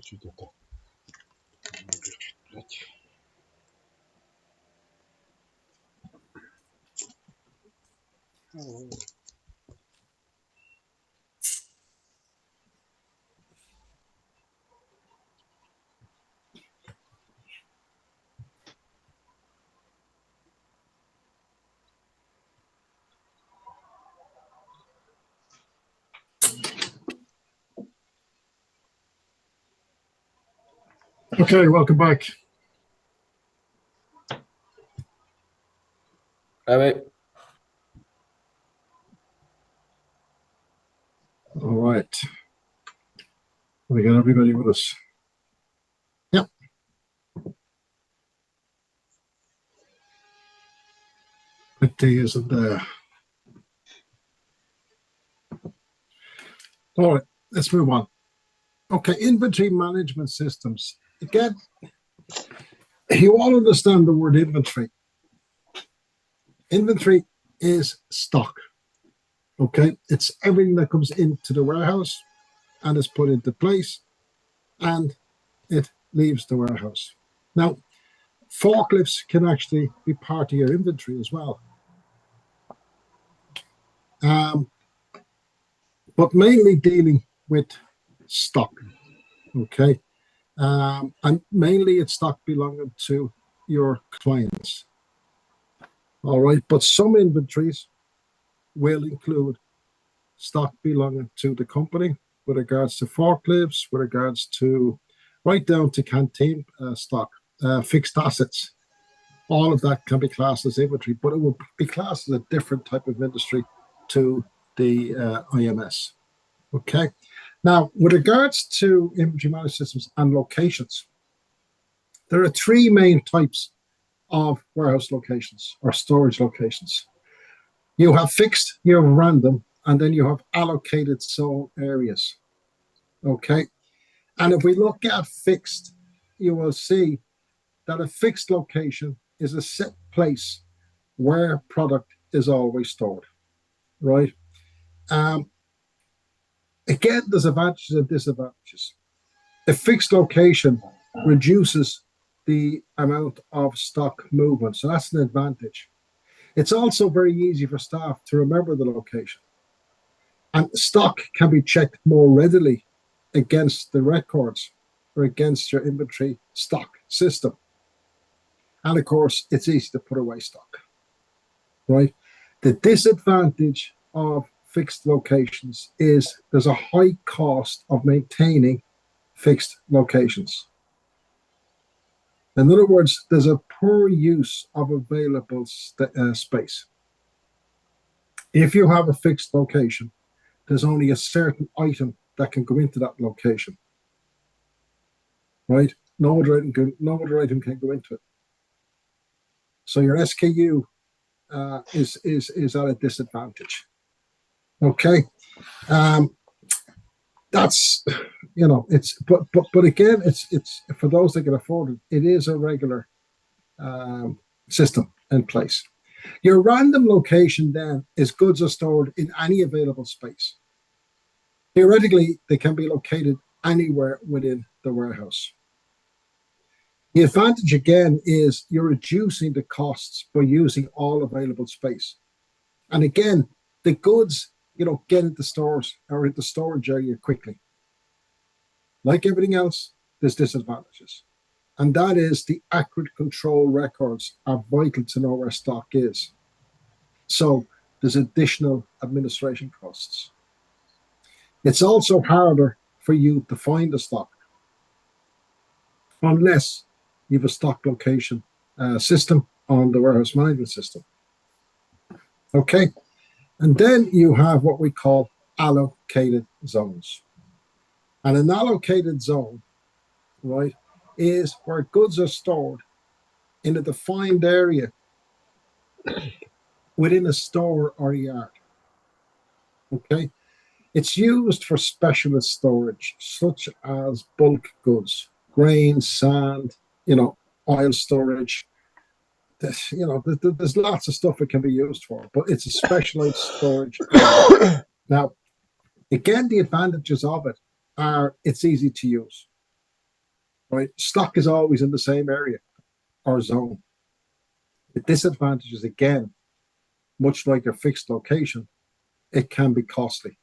Чуть это. Okay, welcome back. All right. All right. We got everybody with us. Yep. Pretty isn't there. All right, let's move on. Okay, inventory management systems. Again, you all understand the word inventory. Inventory is stock. Okay, it's everything that comes into the warehouse and is put into place and it leaves the warehouse. Now, forklifts can actually be part of your inventory as well. But mainly dealing with stock, okay? And mainly it's stock belonging to your clients. All right, but some inventories will include stock belonging to the company with regards to forklifts, with regards to right down to canteen stock, fixed assets. All of that can be classed as inventory, but it will be classed as a different type of industry to the IMS. Okay. Now, with regards to inventory management systems and locations, there are three main types of warehouse locations or storage locations. You have fixed, you have random, and then you have allocated zone areas. Okay. And if we look at fixed, you will see that a fixed location is a set place where product is always stored, right? Again, there's advantages and disadvantages. A fixed location reduces the amount of stock movement, so that's an advantage. It's also very easy for staff to remember the location. And stock can be checked more readily against the records or against your inventory stock system. And of course, it's easy to put away stock, right? The disadvantage of fixed locations is there's a high cost of maintaining fixed locations. In other words, there's a poor use of available space. If you have a fixed location, there's only a certain item that can go into that location, right? No other item can go into it. So your SKU is at a disadvantage. Okay, that's it's but again it's for those that can afford it. It is a regular system in place. Your random location then is goods are stored in any available space. Theoretically, they can be located anywhere within the warehouse. The advantage again is you're reducing the costs by using all available space. And again, the goods, get into stores or into storage area quickly. Like everything else, there's disadvantages. And that is the accurate control records are vital to know where stock is. So there's additional administration costs. It's also harder for you to find the stock unless you have a stock location system on the warehouse management system. Okay. And then you have what we call allocated zones. And an allocated zone, right, is where goods are stored in a defined area within a store or yard. Okay. It's used for specialist storage, such as bulk goods, grain, sand, oil storage. There's lots of stuff it can be used for, but it's a specialized storage area. Now, again, the advantages of it are it's easy to use. right? Stock is always in the same area or zone. The disadvantage is, again, much like a fixed location, it can be costly.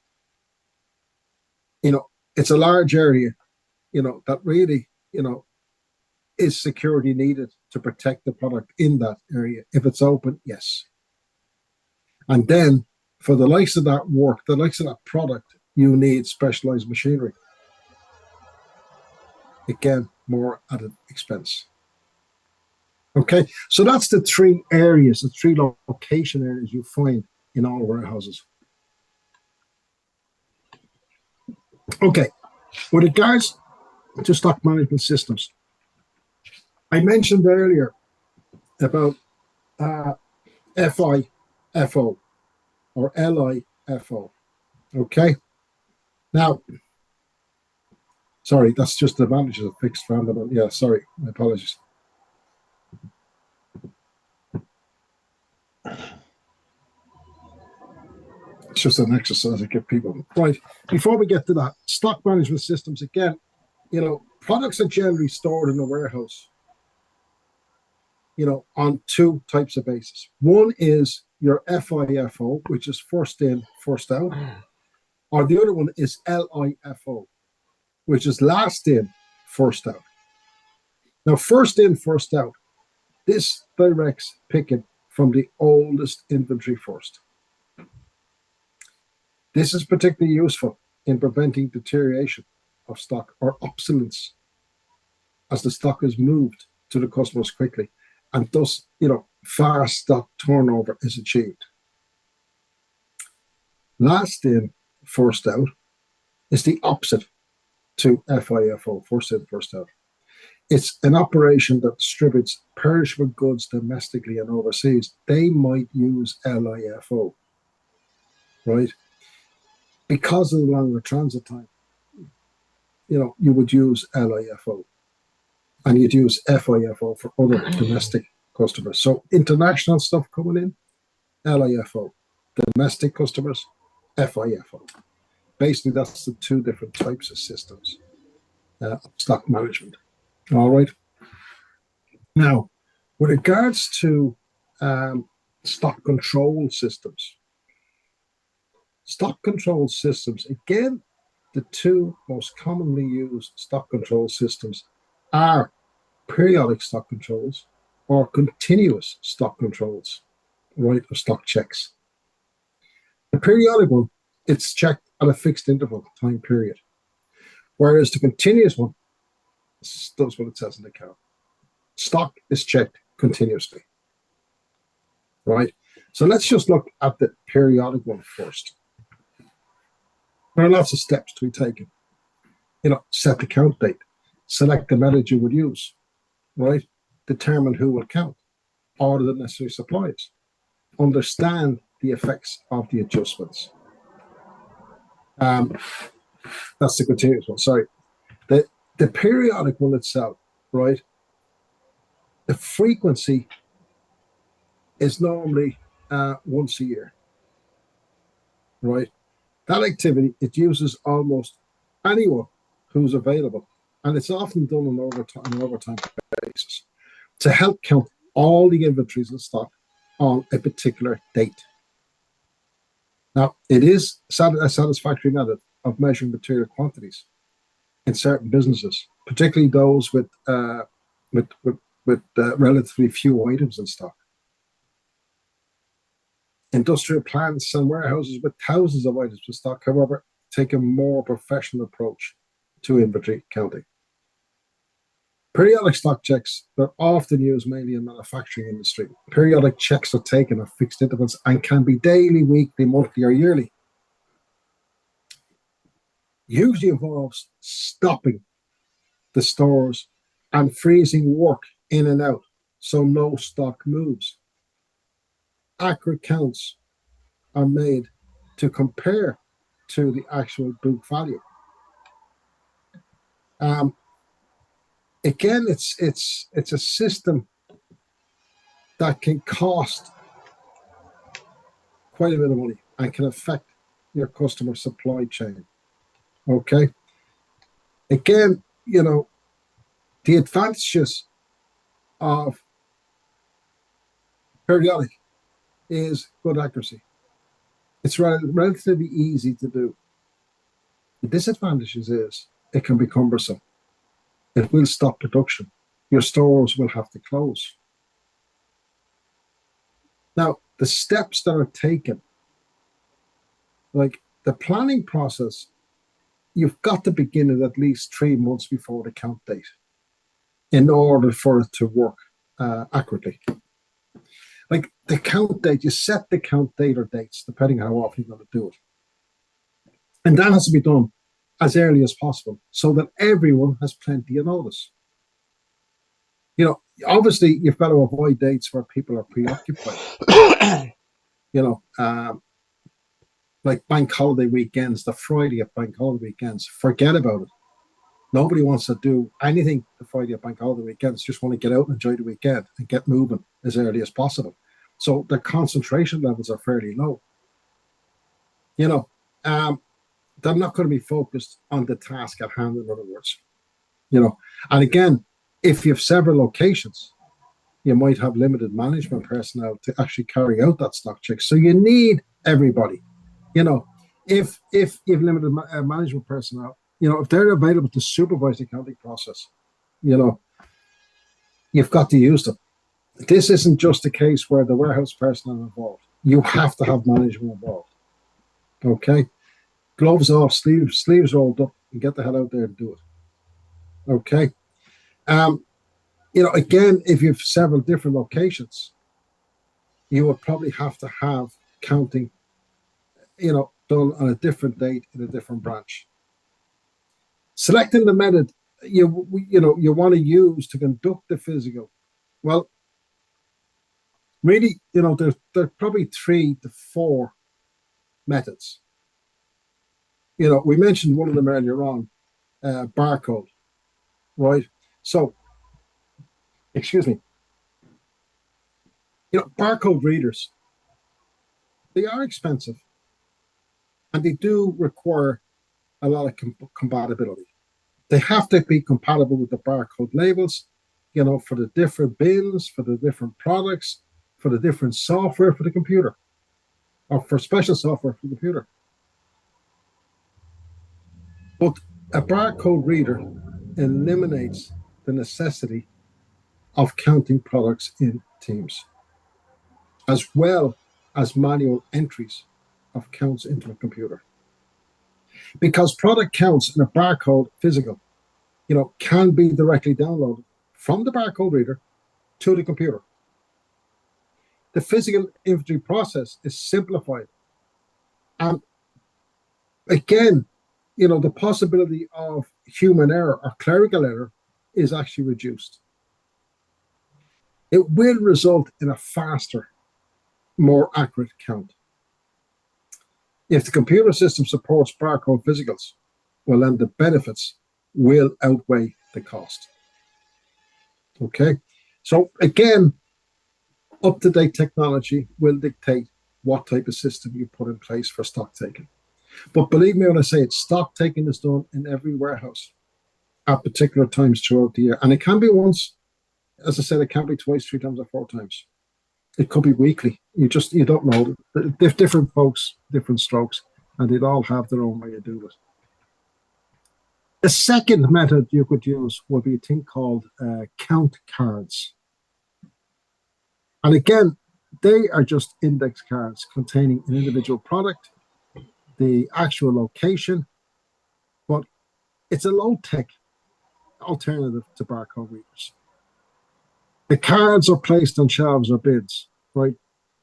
It's a large area, that really, is security needed to protect the product in that area? If it's open, yes. And then for the likes of that work, the likes of that product, you need specialized machinery. Again, more added expense. Okay, so that's the three areas, the three location areas you find in all warehouses. Okay, with regards to stock management systems, I mentioned earlier about FIFO or LIFO. Okay, now, sorry, that's just the advantages of fixed roundabout. Yeah, sorry, my apologies. It's just an exercise I give people. Right, before we get to that, stock management systems, again, products are generally stored in a warehouse, on two types of basis. One is your FIFO, which is first in, first out, or the other one is LIFO, which is last in, first out. Now, first in, first out, this directs picking from the oldest inventory first. This is particularly useful in preventing deterioration of stock or obsolescence as the stock is moved to the customers quickly, and thus, fast stock turnover is achieved. Last in, first out is the opposite to FIFO, first in, first out. It's an operation that distributes perishable goods domestically and overseas. They might use LIFO, right? Because of the longer transit time, you would use LIFO, and you'd use FIFO for other domestic customers. So international stuff coming in, LIFO. Domestic customers, FIFO. Basically, that's the two different types of systems of stock management. All right. Now, with regards to stock control systems, again, the two most commonly used stock control systems are periodic stock controls or continuous stock controls, right, or stock checks. The periodic one, it's checked at a fixed interval time period, whereas the continuous one does what it says in the account. Stock is checked continuously, right? So let's just look at the periodic one first. There are lots of steps to be taken. Set the count date, select the method you would use, right? Determine who will count, order the necessary supplies, understand the effects of the adjustments. That's the continuous one. Sorry. The periodic one itself, right? The frequency is normally once a year, right? That activity, it uses almost anyone who's available, and it's often done on an overtime basis to help count all the inventories in stock on a particular date. Now, it is a satisfactory method of measuring material quantities in certain businesses, particularly those with relatively few items in stock. Industrial plants and warehouses with thousands of items in stock, however, take a more professional approach to inventory counting. Periodic stock checks, they're often used mainly in the manufacturing industry. Periodic checks are taken at fixed intervals and can be daily, weekly, monthly, or yearly. Usually involves stopping the stores and freezing work in and out so no stock moves. Accurate counts are made to compare to the actual book value. Again, it's a system that can cost quite a bit of money and can affect your customer supply chain. Okay. Again, The advantages of periodic is good accuracy. It's relatively easy to do. The disadvantages is it can be cumbersome. It will stop production. Your stores will have to close. Now, the steps that are taken, like the planning process, you've got to begin it at least 3 months before the count date in order for it to work accurately. Like the count date, you set the count date or dates, depending on how often you're going to do it. And that has to be done as early as possible so that everyone has plenty of notice. You know, obviously, you've got to avoid dates where people are preoccupied. You know, like bank holiday weekends, the Friday of bank holiday weekends, forget about it. Nobody wants to do anything the Friday of bank holiday weekends, just want to get out and enjoy the weekend and get moving as early as possible. So the concentration levels are fairly low. You know, they're not going to be focused on the task at hand, in other words. You know, and again, if you have several locations, you might have limited management personnel to actually carry out that stock check. So you need everybody. You know, if you've limited management personnel, you know, if they're available to supervise the accounting process, you know, you've got to use them. This isn't just a case where the warehouse personnel are involved. You have to have management involved. Okay, gloves off, sleeves rolled up, and get the hell out there and do it. Okay. You know, again, if you have several different locations, you would probably have to have counting, you know, done on a different date in a different branch. Selecting the method you want to use to conduct the physical. Well, really, you know, there's probably 3 to 4 methods. You know, we mentioned one of them earlier on, barcode, right? So, excuse me. You know, barcode readers, they are expensive and they do require a lot of compatibility. They have to be compatible with the barcode labels, you know, for the different bins, for the different products, for the different software for the computer, or for special software for the computer. But a barcode reader eliminates the necessity of counting products in Teams, as well as manual entries of counts into a computer. Because product counts in a barcode physical, you know, can be directly downloaded from the barcode reader to the computer. The physical inventory process is simplified. And again, you know, the possibility of human error or clerical error is actually reduced. It will result in a faster, more accurate count. If the computer system supports barcode physicals, well, then the benefits will outweigh the cost. Okay, so again, up-to-date technology will dictate what type of system you put in place for stock taking. But believe me when I say it, stock taking is done in every warehouse at particular times throughout the year. And it can be once, as I said, it can be twice, 3 times, or 4 times. It could be weekly. You don't know. Different folks, different strokes, and they'd all have their own way of doing it. The second method you could use would be a thing called count cards. And again, they are just index cards containing an individual product, the actual location, but it's a low-tech alternative to barcode readers. The cards are placed on shelves or bins, right,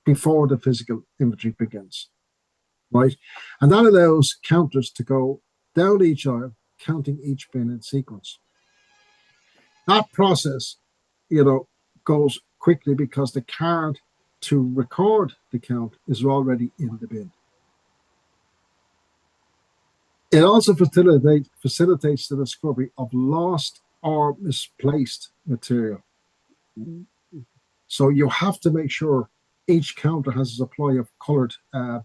before the physical inventory begins, right? And that allows counters to go down each aisle, counting each bin in sequence. That process, you know, goes quickly because the card to record the count is already in the bin. It also facilitates the discovery of lost or misplaced material. So you have to make sure each counter has a supply of colored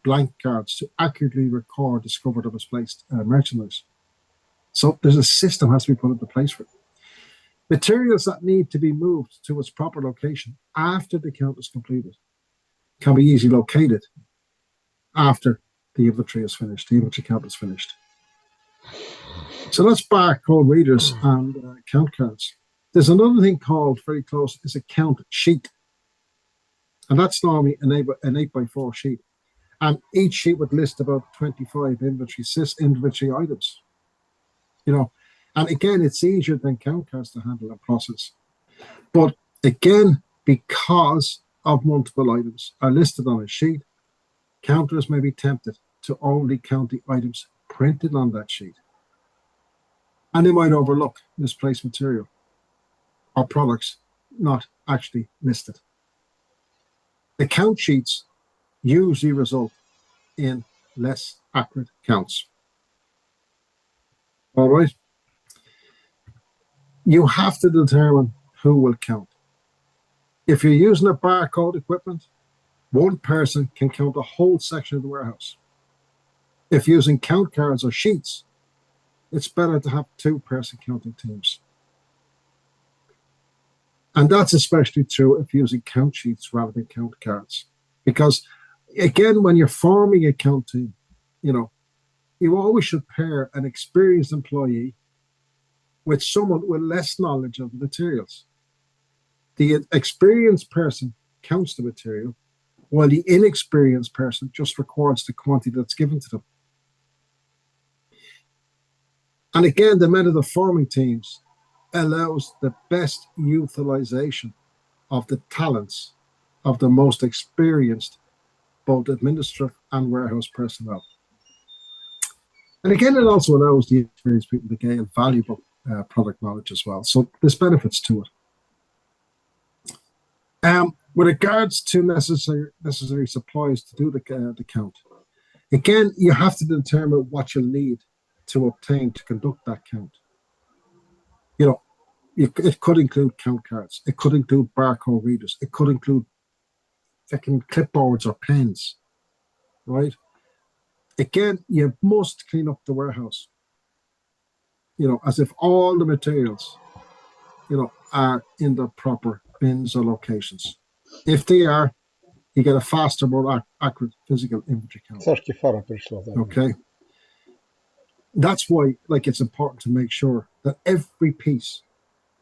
blank cards to accurately record discovered or misplaced merchandise. So there's a system has to be put into place for it. Materials that need to be moved to its proper location after the count is completed can be easily located after the inventory is finished, the inventory count is finished. So that's barcode readers and count cards. There's another thing called, very close, is a count sheet. And that's normally an 8x4 sheet. And each sheet would list about 25 inventory items. You know, and again, it's easier than count cards to handle and process. But again, because of multiple items are listed on a sheet, counters may be tempted to only count the items printed on that sheet. And they might overlook misplaced material or products not actually listed. The count sheets usually result in less accurate counts. All right. You have to determine who will count. If you're using a barcode equipment, one person can count a whole section of the warehouse. If using count cards or sheets, it's better to have two-person counting teams. And that's especially true if using count sheets rather than count cards. Because again, when you're forming a count team, you always should pair an experienced employee with someone with less knowledge of the materials. The experienced person counts the material, while the inexperienced person just records the quantity that's given to them. And again, the method of forming teams allows the best utilization of the talents of the most experienced, both administrative and warehouse personnel. And again, it also allows the experienced people to gain valuable product knowledge as well. So there's benefits to it. With regards to necessary supplies to do the count, again, you have to determine what you'll need to obtain to conduct that count. It could include count cards. It could include barcode readers. It could include clipboards or pens, right? Again, you must clean up the warehouse, as if all the materials, are in the proper bins or locations. If they are, you get a faster, more accurate physical inventory count. Okay. That's why, it's important to make sure that every piece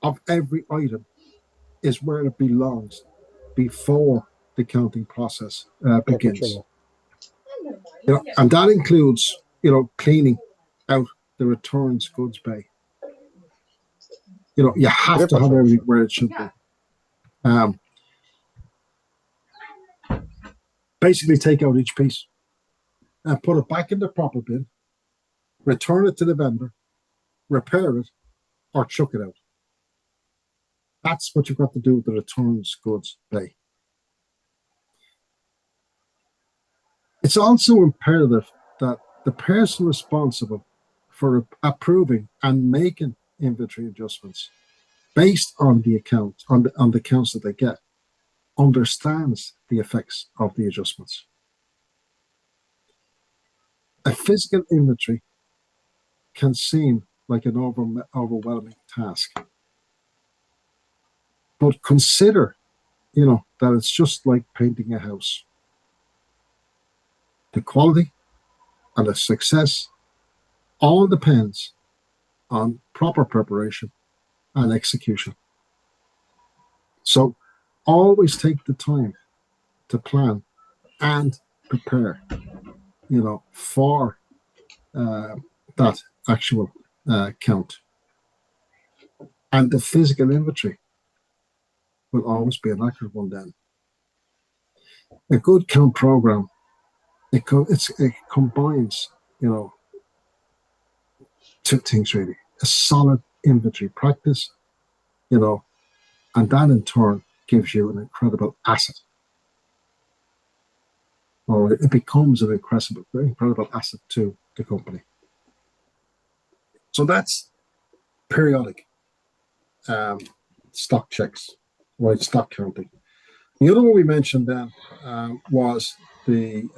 of every item is where it belongs before the counting process begins. And that includes, cleaning out the returns goods bay. You have to have everything where it should be. Basically, take out each piece and put it back in the proper bin, return it to the vendor, repair it, or chuck it out. That's what you've got to do with the returns goods bay. It's also imperative that the person responsible for approving and making inventory adjustments based on the account, on the accounts that they get, understands the effects of the adjustments. A physical inventory can seem like an overwhelming task. But consider, that it's just like painting a house. The quality and the success all depends on proper preparation and execution. So always take the time to plan and prepare, for that actual count. And the physical inventory will always be an accurate one then. A good count program, it combines, two things really: a solid inventory practice, and that in turn gives you an incredible asset. Or it becomes an incredible asset to the company. So that's periodic stock checks, right? Stock counting. The other one we mentioned then was the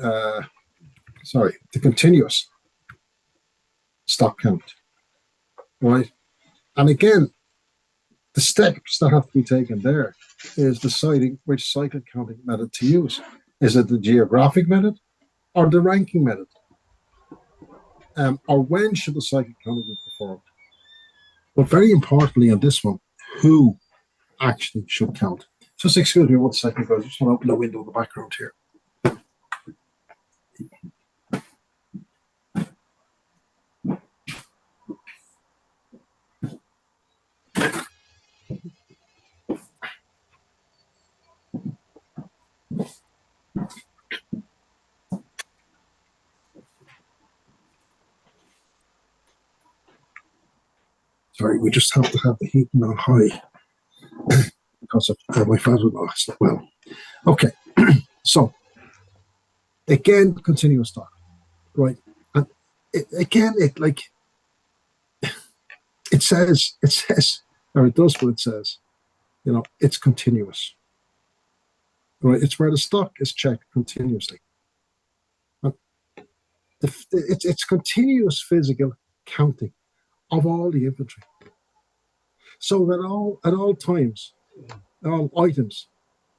continuous stock count, right? And again, The steps that have to be taken there is deciding which cycle counting method to use. Is it the geographic method or the ranking method? Or when should the cycle counting be performed? But very importantly on this one, who actually should count? Just excuse me 1 second, guys. I just want to open the window in the background here. Sorry, we just have to have the heating on high because of my father-in-law. Well, okay. So again, continuous stock, right? And it says, or it does what it says. It's continuous, right? It's where the stock is checked continuously. And it's continuous physical counting of all the inventory, so that at all times, all items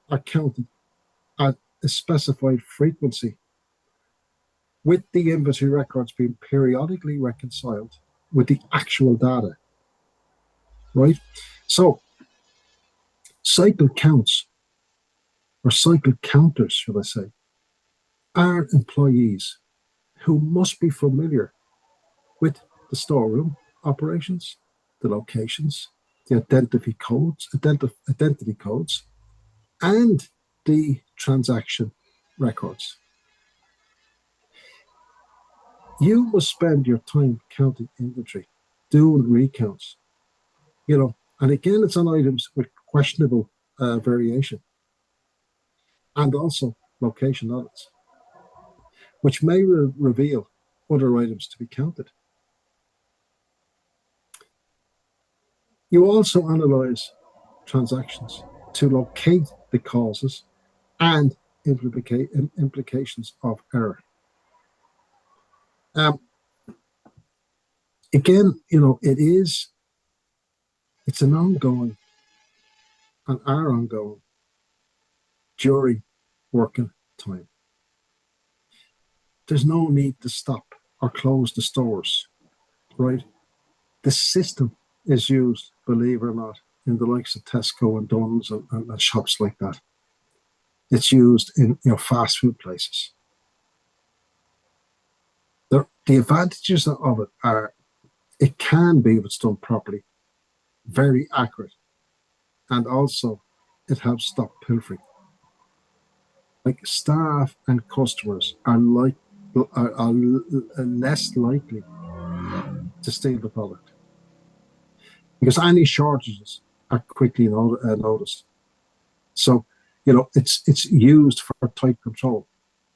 are counted at a specified frequency, with the inventory records being periodically reconciled with the actual data, right? So cycle counts, or cycle counters, should I say, are employees who must be familiar with the storeroom operations, the locations, the identity codes, and the transaction records. You must spend your time counting inventory, doing recounts, and again, it's on items with questionable variation, and also location audits, which may reveal other items to be counted. You also analyze transactions to locate the causes and implications of error. Again, it's an ongoing and are ongoing during working time. There's no need to stop or close the stores, right? The system is used, believe it or not, in the likes of Tesco and Dunnes and shops like that. It's used in fast food places. The advantages of it are, it can be, if it's done properly, very accurate, and also it helps stop pilfering. Like, staff and customers are less likely to steal the product because any shortages are quickly noticed. So it's used for tight control.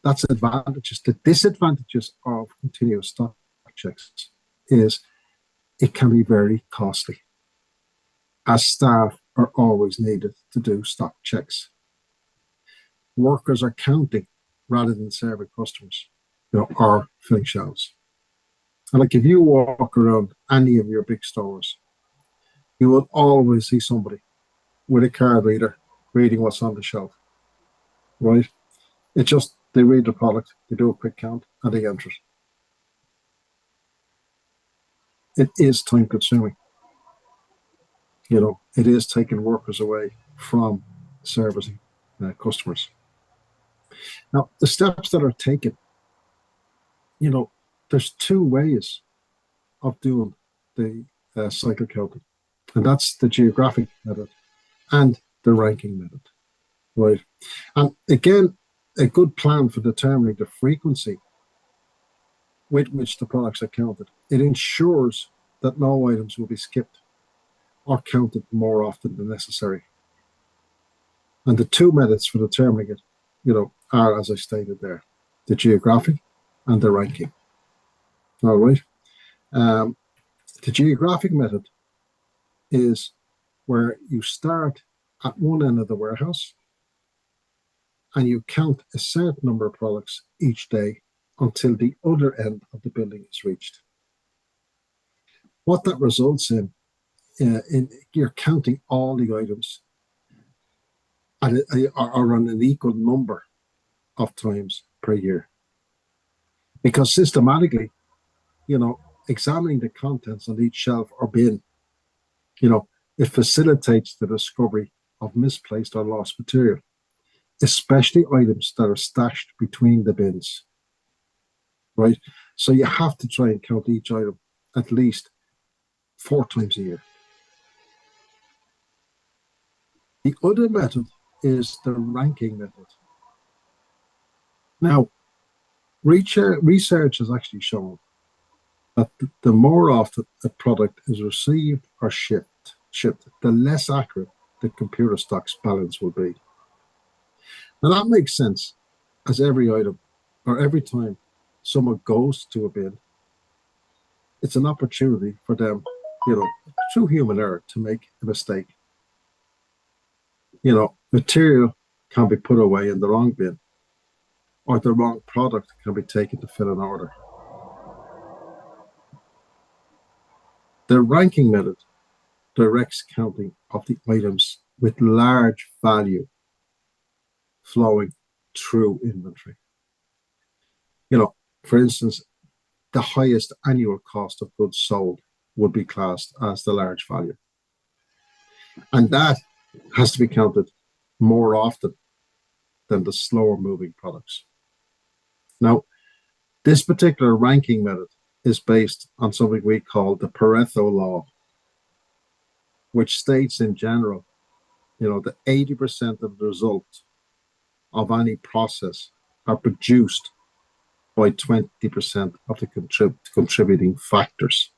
That's advantages. The disadvantages of continuous stock checks is it can be very costly, as staff are always needed to do stock checks. Workers are counting rather than serving customers, or filling shelves. And like, if you walk around any of your big stores, you will always see somebody with a card reader reading what's on the shelf, right? It's just, they read the product, they do a quick count, and they enter it. It is time consuming. It is taking workers away from servicing customers. Now, the steps that are taken, there's two ways of doing the cycle counting, and that's the geographic method and the ranking method, right? And again, a good plan for determining the frequency with which the products are counted, it ensures that no items will be skipped or counted more often than necessary. And the two methods for determining it, are, as I stated there, the geographic and the ranking. All right. The geographic method is where you start at one end of the warehouse and you count a certain number of products each day until the other end of the building is reached. What that results in you're counting all the items are on an equal number of times per year. Because systematically, examining the contents on each shelf or bin, it facilitates the discovery of misplaced or lost material, especially items that are stashed between the bins, right? So you have to try and count each item at least 4 times a year. The other method is the ranking method. Now, research has actually shown that the more often a product is received or shipped, the less accurate the computer stocks balance will be. Now that makes sense, as every item or every time someone goes to a bin, it's an opportunity for them, through human error, to make a mistake. Material can be put away in the wrong bin, or the wrong product can be taken to fill an order. The ranking method directs counting of the items with large value flowing through inventory. For instance, the highest annual cost of goods sold would be classed as the large value. And that has to be counted more often than the slower moving products. Now, this particular ranking method is based on something we call the Pareto law, which states in general, that 80% of the results of any process are produced by 20% of the contributing factors.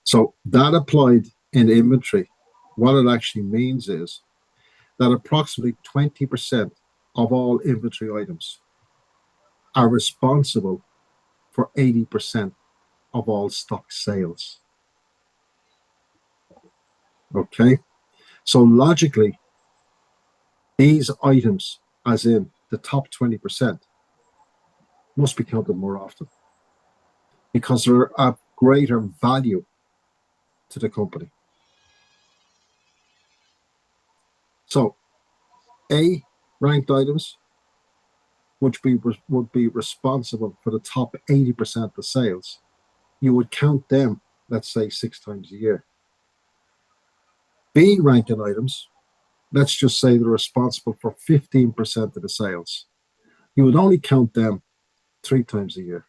So that applied in inventory, what it actually means is that approximately 20% of all inventory items are responsible for 80% of all stock sales. Okay, so logically, these items, as in the top 20%, must be counted more often because they're of greater value to the company. So, A ranked items, which would be responsible for the top 80% of sales, you would count them, let's say, 6 times a year. B ranking items, let's just say they're responsible for 15% of the sales. You would only count them 3 times a year.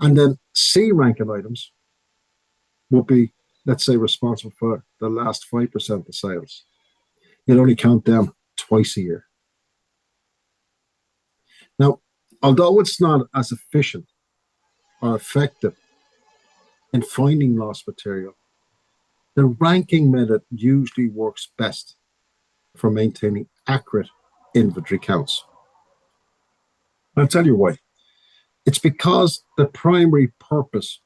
And then C ranking items would be, let's say, responsible for the last 5% of the sales. You'd only count them twice a year. Now, although it's not as efficient or effective in finding lost material, the ranking method usually works best for maintaining accurate inventory counts. I'll tell you why. It's because the primary purpose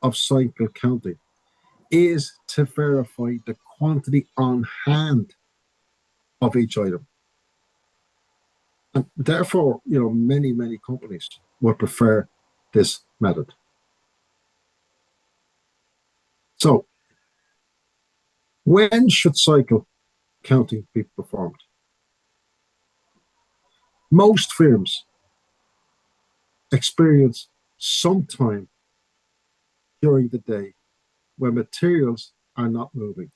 of cycle counting is to verify the quantity on hand of each item. And therefore, many companies would prefer this method. So, when should cycle counting be performed? Most firms experience some time during the day when materials are not moving.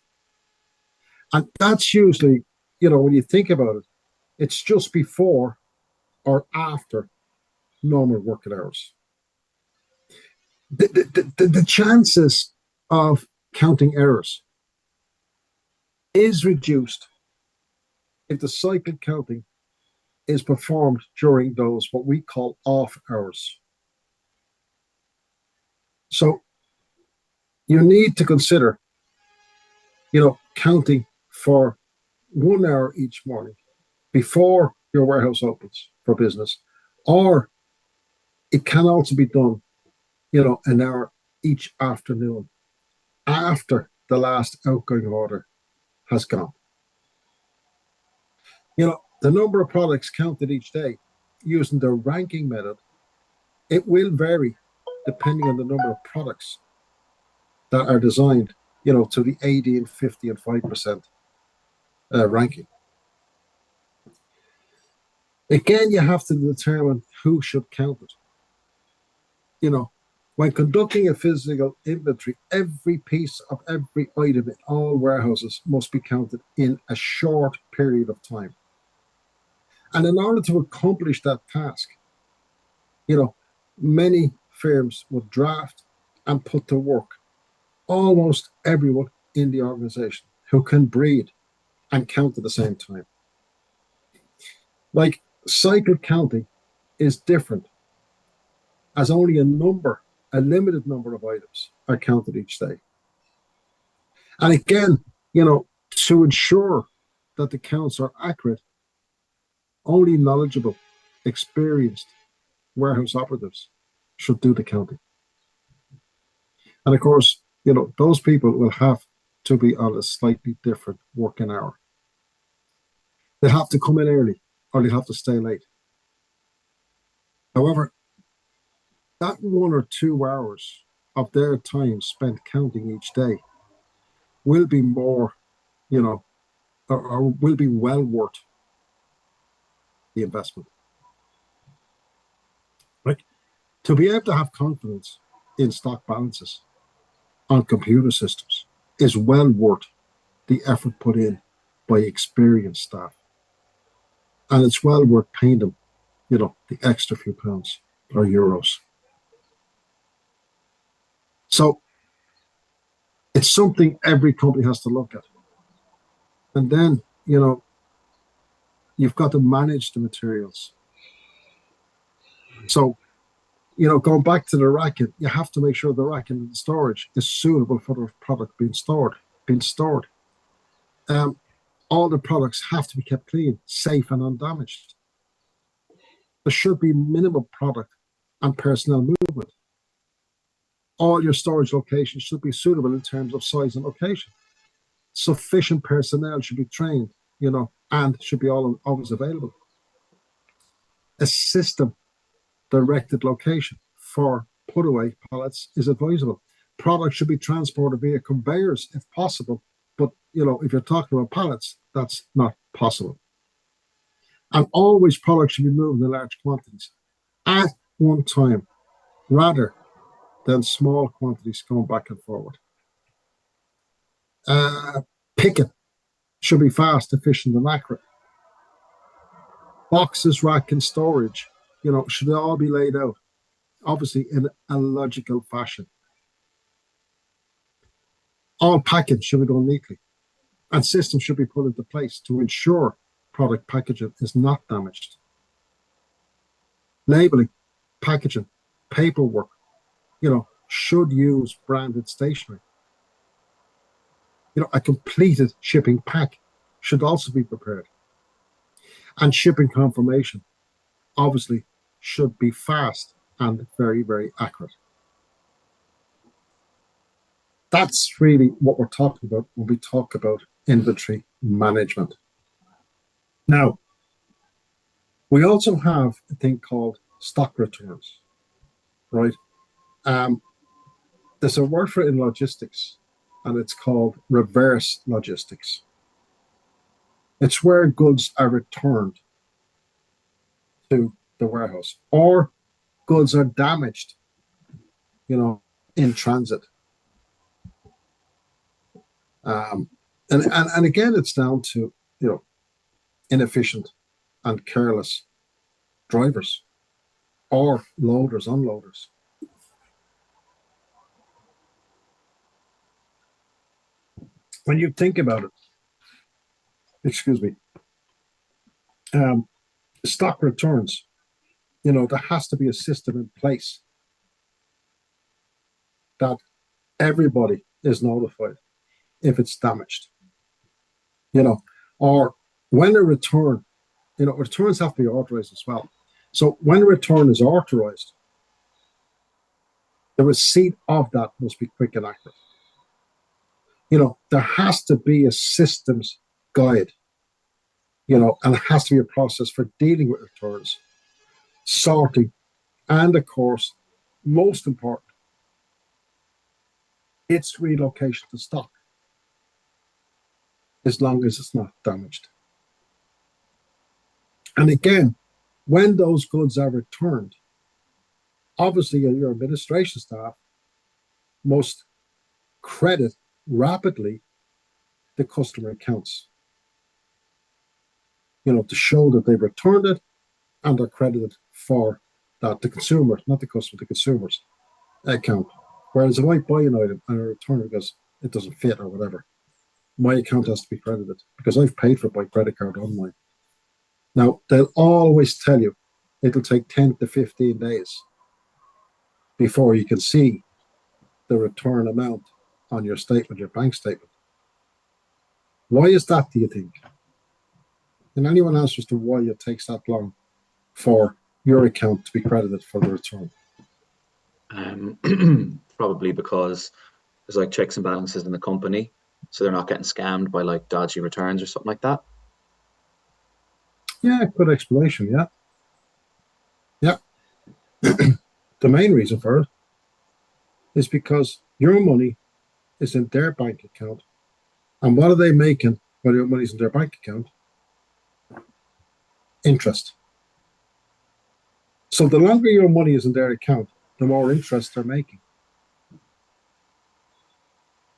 And that's usually, when you think about it, it's just before or after normal working hours. The chances of counting errors is reduced if the cycle counting is performed during those what we call off hours. So you need to consider, counting for 1 hour each morning before your warehouse opens for business, or it can also be done, an hour each afternoon after the last outgoing order has gone. The number of products counted each day using the ranking method, it will vary depending on the number of products that are designed, to the 80 and 50 and 5% ranking. Again, you have to determine who should count it. When conducting a physical inventory, every piece of every item in all warehouses must be counted in a short period of time. And in order to accomplish that task, many firms would draft and put to work almost everyone in the organization who can breathe and count at the same time. Like cycle counting is different, as only a limited number of items are counted each day. And again, to ensure that the counts are accurate, only knowledgeable, experienced warehouse operatives should do the counting. And of course, those people will have to be on a slightly different working hour. They have to come in early or they have to stay late. However, that 1 or 2 hours of their time spent counting each day will be more, or will be well worth the investment. Right? To be able to have confidence in stock balances on computer systems is well worth the effort put in by experienced staff. And it's well worth paying them, the extra few pounds or euros. So it's something every company has to look at. And then, you've got to manage the materials. So, going back to the racking, you have to make sure the racking and the storage is suitable for the product being stored. All the products have to be kept clean, safe, and undamaged. There should be minimal product and personnel movement. All your storage locations should be suitable in terms of size and location. Sufficient personnel should be trained, and should be always available. A system directed location for put away pallets is advisable. Products should be transported via conveyors if possible, but if you're talking about pallets, that's not possible. And always products should be moved in large quantities at one time, rather than small quantities going back and forward. Picking should be fast, efficient, and accurate. Boxes, rack, and storage, should all be laid out, obviously in a logical fashion. All packaging should be done neatly, and systems should be put into place to ensure product packaging is not damaged. Labeling, packaging, paperwork, should use branded stationery. A completed shipping pack should also be prepared. And shipping confirmation, obviously, should be fast and very, very accurate. That's really what we're talking about when we talk about inventory management. Now, we also have a thing called stock returns, right? There's a word for it in logistics, and it's called reverse logistics. It's where goods are returned to the warehouse, or goods are damaged, in transit. And again, it's down to, inefficient and careless drivers or loaders, unloaders. When you think about it, excuse me, stock returns, there has to be a system in place that everybody is notified if it's damaged, or when a return, returns have to be authorized as well. So when a return is authorized, the receipt of that must be quick and accurate. There has to be a systems guide, and it has to be a process for dealing with returns, sorting, and of course, most important, its relocation to stock, as long as it's not damaged. And again, when those goods are returned, obviously your administration staff must credit rapidly the customer accounts, to show that they've returned it and are credited for that, the consumer, not the customer, the consumer's account. Whereas if I buy an item and I return it because it doesn't fit or whatever, my account has to be credited because I've paid for it by credit card online. Now, they'll always tell you it'll take 10 to 15 days before you can see the return amount on your statement, your bank statement. Why is that, do you think? Can anyone answer as to why it takes that long for your account to be credited for the return? Probably because there's like checks and balances in the company, so they're not getting scammed by like dodgy returns or something like that. Yeah, good explanation. Yeah. The main reason for it is because your money is in their bank account. And what are they making when your money's in their bank account? Interest. So the longer your money is in their account, the more interest they're making.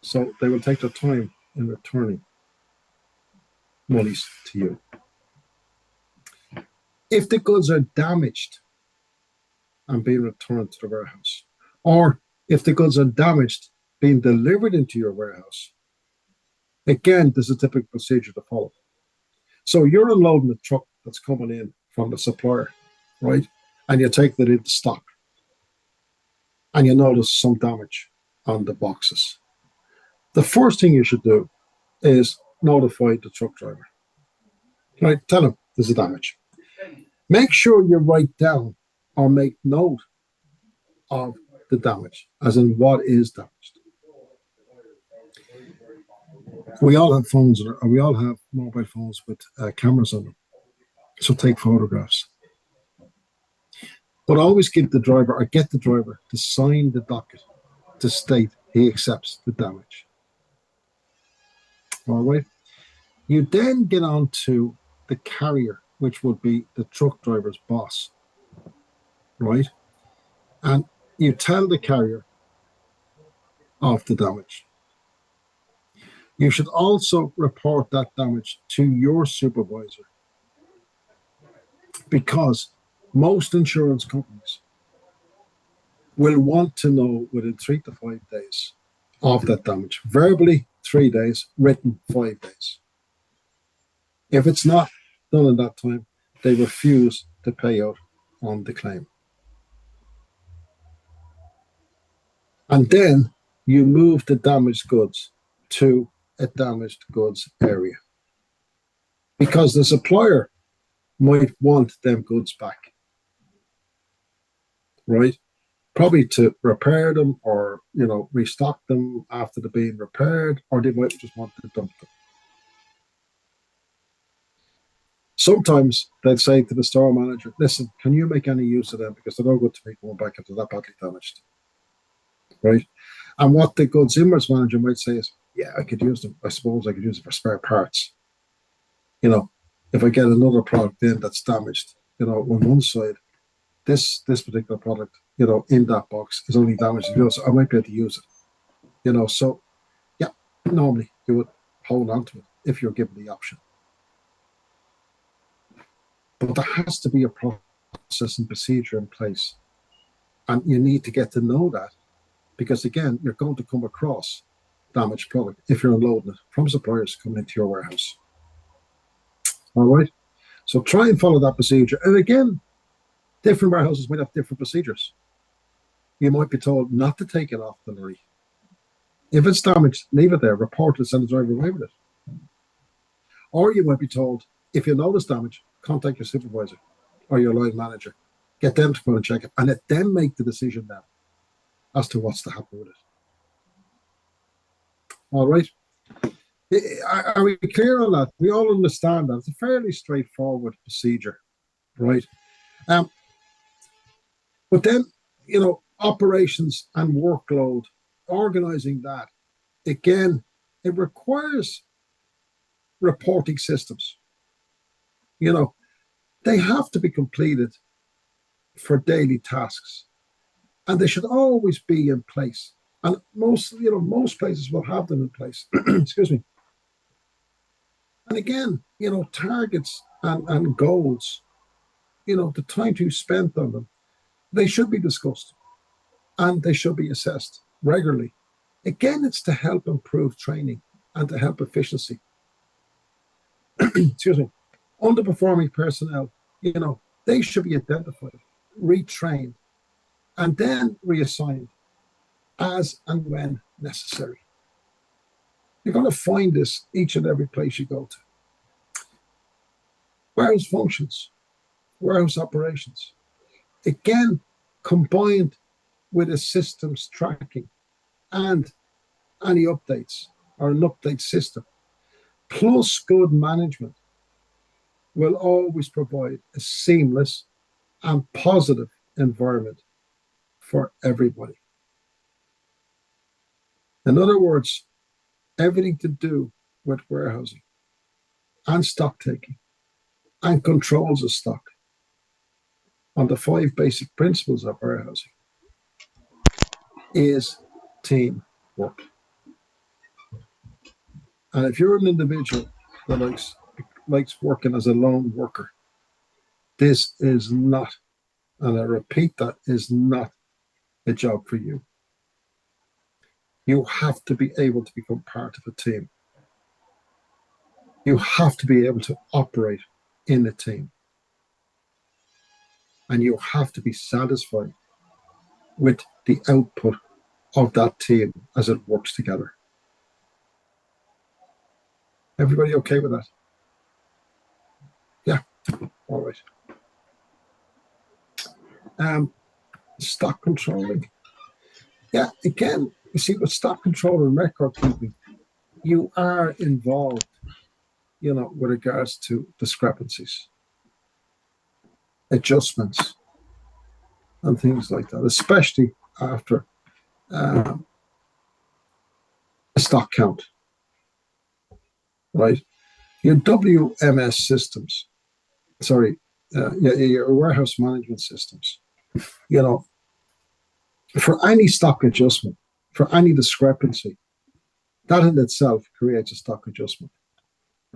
So they will take their time in returning monies to you. If the goods are damaged and being returned to the warehouse, or if the goods are damaged being delivered into your warehouse, again, there's a typical procedure to follow. So you're unloading the truck that's coming in from the supplier, right? And you take that into stock. And you notice some damage on the boxes. The first thing you should do is notify the truck driver. Right? Tell him there's a damage. Make sure you write down or make note of the damage, as in what is damaged. We all have phones, or we all have mobile phones with cameras on them. So take photographs. But always give the driver or get the driver to sign the docket to state he accepts the damage. All right. You then get on to the carrier, which would be the truck driver's boss. Right. And you tell the carrier of the damage. You should also report that damage to your supervisor, because most insurance companies will want to know within 3 to 5 days of that damage. Verbally, 3 days, written 5 days. If it's not done in that time, they refuse to pay out on the claim. And then you move the damaged goods to a damaged goods area, because the supplier might want them goods back, right? Probably to repair them or, restock them after they're being repaired, or they might just want to dump them. Sometimes they'd say to the store manager, listen, can you make any use of them? Because they're no good to me going back if they're that badly damaged, right? And what the goods inwards manager might say is, yeah, I could use them. I suppose I could use it for spare parts. If I get another product in that's damaged, on one side, this particular product, in that box is only damaged, so I might be able to use it. So yeah, normally you would hold on to it if you're given the option. But there has to be a process and procedure in place. And you need to get to know that, because again, you're going to come across damaged product if you're unloading it from suppliers coming into your warehouse. All right. So try and follow that procedure. And again, different warehouses might have different procedures. You might be told not to take it off the lorry. If it's damaged, leave it there, report it, send the driver away with it. Or you might be told, if you notice damage, contact your supervisor or your line manager. Get them to come and check it, and let them make the decision then as to what's to happen with it. All right. Are we clear on that? We all understand that. It's a fairly straightforward procedure, right? But then, operations and workload organizing that, again, it requires reporting systems. They have to be completed for daily tasks, and they should always be in place. And most places will have them in place. Excuse me. And again, targets and goals, the time to spend on them, they should be discussed and they should be assessed regularly. Again, it's to help improve training and to help efficiency. Excuse me. Underperforming personnel, they should be identified, retrained, and then reassigned as and when necessary. You're going to find this each and every place you go to. Warehouse functions, warehouse operations, again, combined with a systems tracking and any updates or an update system, plus good management, will always provide a seamless and positive environment for everybody. In other words, everything to do with warehousing and stock taking and controls of stock on the 5 basic principles of warehousing is teamwork. And if you're an individual that likes working as a lone worker, this is not, and I repeat, that is not a job for you. You have to be able to become part of a team. You have to be able to operate in a team. And you have to be satisfied with the output of that team as it works together. Everybody okay with that? Yeah, all right. Stock controlling. Yeah, again, you see, with stock control and record keeping, you are involved, with regards to discrepancies, adjustments, and things like that, especially after a stock count, right? Your WMS systems, your warehouse management systems, for any stock adjustment, for any discrepancy, that in itself creates a stock adjustment.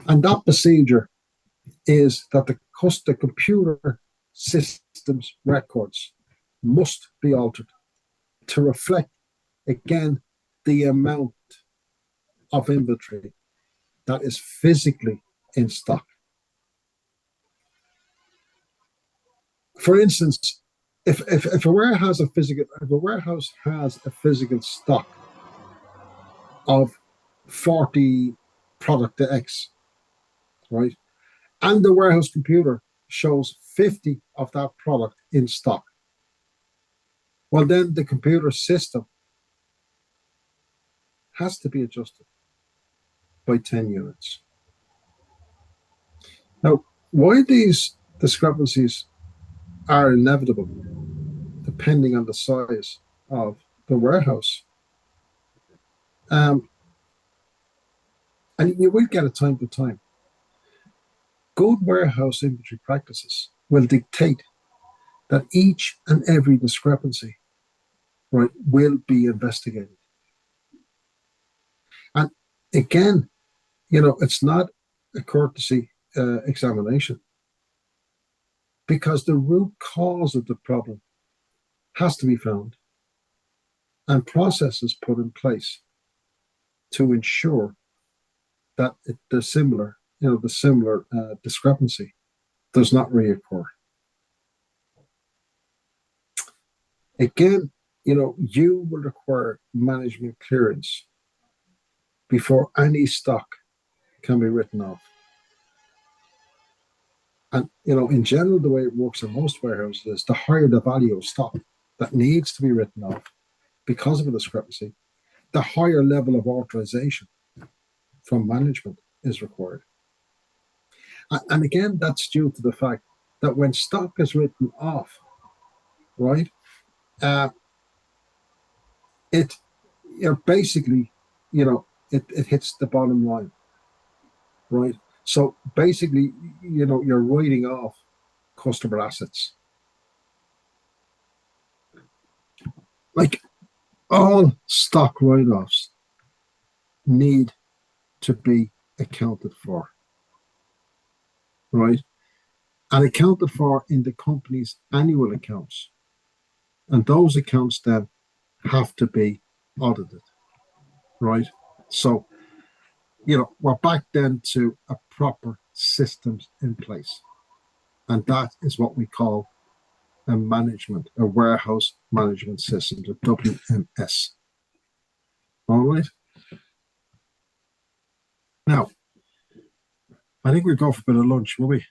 And that procedure is that the computer systems records must be altered to reflect, again, the amount of inventory that is physically in stock. For instance, if a warehouse has a physical stock of 40 product X, right, and the warehouse computer shows 50 of that product in stock, well, then the computer system has to be adjusted by 10 units. Now, why these discrepancies are inevitable, depending on the size of the warehouse. And you will get it time to time. Good warehouse inventory practices will dictate that each and every discrepancy, right, will be investigated. And again, it's not a courtesy examination, because the root cause of the problem has to be found and processes put in place to ensure that the similar discrepancy does not reoccur. Again, you will require management clearance before any stock can be written off. And, in general, the way it works in most warehouses is the higher the value of stock that needs to be written off because of a discrepancy, the higher level of authorization from management is required. And again, that's due to the fact that when stock is written off, right, it you're basically, it hits the bottom line, right? So basically, you're writing off customer assets. Like all stock write-offs need to be accounted for, right? And accounted for in the company's annual accounts. And those accounts then have to be audited, right? So, we're back then to a proper systems in place. And that is what we call a warehouse management system, the WMS. All right. Now, I think we'll go for a bit of lunch, will we?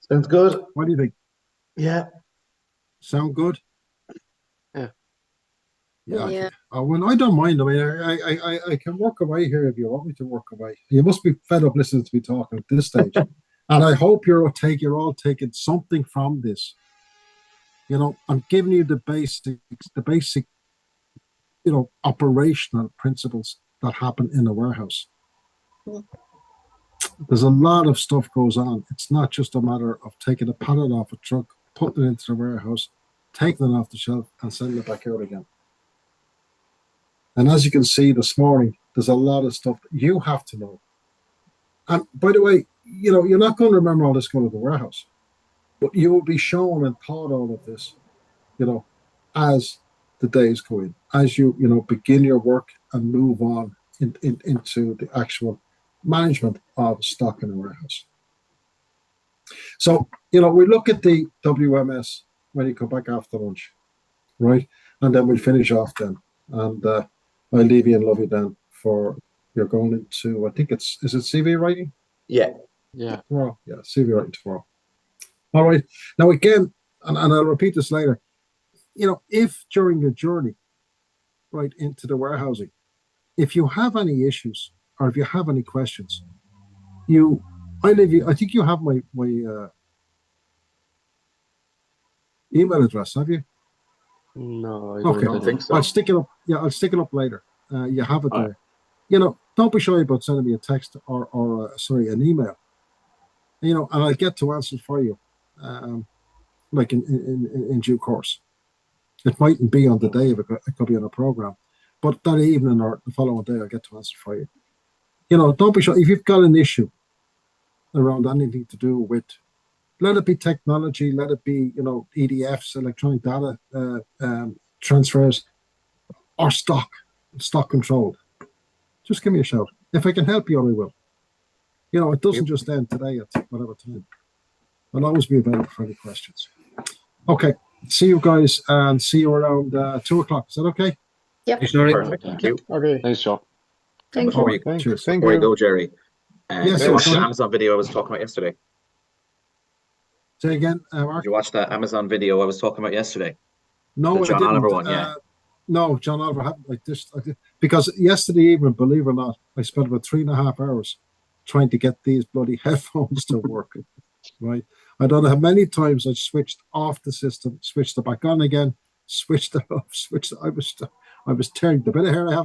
Sounds good. What do you think? Yeah. Sound good? Yeah. Yeah. Well, I don't mind. I mean, I can work away here if you want me to work away. You must be fed up listening to me talking at this stage. And I hope you're all taking something from this. I'm giving you the basic, operational principles that happen in a warehouse. There's a lot of stuff goes on. It's not just a matter of taking a pallet off a truck, putting it into the warehouse, taking it off the shelf, and sending it back out again. And as you can see this morning, there's a lot of stuff that you have to know. And by the way, you're not going to remember all this going to the warehouse, but you will be shown and taught all of this, as the days go in, as you, begin your work and move on into the actual management of stock in a warehouse. So, we look at the WMS when you come back after lunch, right? And then we'll finish off then. And I'll leave you and love you then for you're going into, I think is it CV writing? Yeah. Tomorrow. Yeah, CV writing tomorrow. All right. Now again, and I'll repeat this later, if during your journey, right, into the warehousing, if you have any issues or if you have any questions, I think you have my email address, have you? No, I don't think so. I'll stick it up. Yeah, I'll stick it up later. You have it All there. Don't be shy about sending me a text or an email. And I'll get to answer for you, like in due course. It mightn't be on the day of it could be on a program, but that evening or the following day I'll get to answer for you. Don't be shy if you've got an issue around anything to do with. Let it be technology, let it be, EDFs, electronic data transfers, or stock control. Just give me a shout. If I can help you, I will. It doesn't just end today at whatever time. I'll always be available for any questions. Okay, see you guys and see you around 2 o'clock. Is that okay? Yep. Perfect. Thank you. Okay. Thanks, Joe. Thank All you. right, cheers. Thank Before you. you go, Jerry, Yes, did you watch go the ahead. Amazon video I was talking about yesterday? Say again, Mark? Did you watch that Amazon video I was talking about yesterday? No, The John I didn't. Oliver one, yeah. No, John Oliver haven't like this. Because yesterday evening, believe it or not, I spent about 3.5 hours trying to get these bloody headphones to work. Right? I don't know how many times I switched off the system, switched it back on again, switched it off, switched it. I was tearing the bit of hair I have